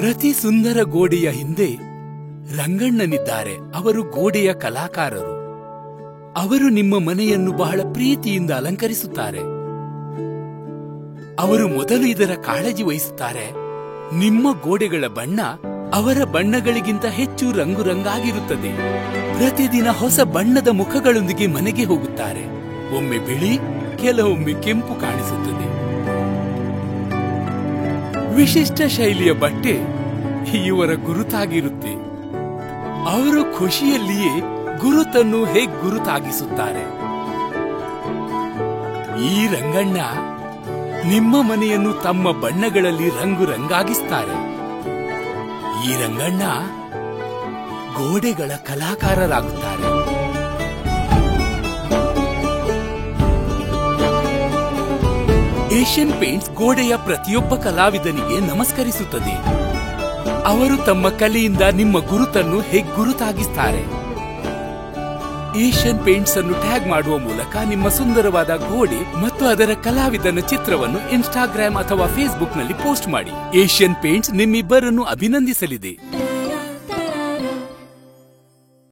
ಪ್ರತಿ ಸುಂದರ ಗೋಡೆಯ ಹಿಂದೆ ರಂಗಣ್ಣನಿದ್ದಾರೆ. ಅವರು ಗೋಡೆಯ ಕಲಾಕಾರರು. ಅವರು ನಿಮ್ಮ ಮನೆಯನ್ನು ಬಹಳ ಪ್ರೀತಿಯಿಂದ ಅಲಂಕರಿಸುತ್ತಾರೆ. ಅವರು ಮೊದಲು ಇದರ ಕಾಳಜಿ ವಹಿಸುತ್ತಾರೆ. ನಿಮ್ಮ ಗೋಡೆಗಳ ಬಣ್ಣ ಅವರ ಬಣ್ಣಗಳಿಗಿಂತ ಹೆಚ್ಚು ರಂಗುರಂಗಾಗಿರುತ್ತದೆ. ಪ್ರತಿದಿನ ಹೊಸ ಬಣ್ಣದ ಮುಖಗಳೊಂದಿಗೆ ಮನೆಗೆ ಹೋಗುತ್ತಾರೆ. ಒಮ್ಮೆ ಬಿಳಿ, ಕೆಲವೊಮ್ಮೆ ಕೆಂಪು ಕಾಣಿಸುತ್ತದೆ. ವಿಶಿಷ್ಟ ಶೈಲಿಯ ಬಟ್ಟೆ ಇವರ ಗುರುತಾಗಿರುತ್ತೆ. ಅವರು ಖುಷಿಯಲ್ಲಿಯೇ ಗುರುತನ್ನು ಹೇಗೆ ಗುರುತಾಗಿಸುತ್ತಾರೆ. ಈ ರಂಗಣ್ಣ ನಿಮ್ಮ ಮನೆಯನ್ನು ತಮ್ಮ ಬಣ್ಣಗಳಲ್ಲಿ ರಂಗುರಂಗಾಗಿಸ್ತಾರೆ. ಈ ರಂಗಣ್ಣ ಗೋಡೆಗಳ ಕಲಾಕಾರರಾಗುತ್ತಾರೆ. ಏಷ್ಯನ್ ಪೇಂಟ್ಸ್ ಗೋಡೆಯ ಪ್ರತಿಯೊಬ್ಬ ಕಲಾವಿದನಿಗೆ ನಮಸ್ಕರಿಸುತ್ತದೆ. ಅವರು ತಮ್ಮ ಕಲೆಯಿಂದ ನಿಮ್ಮ ಗುರುತನ್ನು ಹೇಗೆ ಗುರುತಾಗಿಸ್ತಾರೆ. ಏಷ್ಯನ್ ಪೇಂಟ್ಸ್ ಅನ್ನು ಟ್ಯಾಗ್ ಮಾಡುವ ಮೂಲಕ ನಿಮ್ಮ ಸುಂದರವಾದ ಗೋಡೆ ಮತ್ತು ಅದರ ಕಲಾವಿದನ ಚಿತ್ರವನ್ನು ಇನ್ಸ್ಟಾಗ್ರಾಮ್ ಅಥವಾ ಫೇಸ್ಬುಕ್ ನಲ್ಲಿ ಪೋಸ್ಟ್ ಮಾಡಿ. ಏಷ್ಯನ್ ಪೇಂಟ್ಸ್ ನಿಮ್ಮಿಬ್ಬರನ್ನು ಅಭಿನಂದಿಸಲಿದೆ.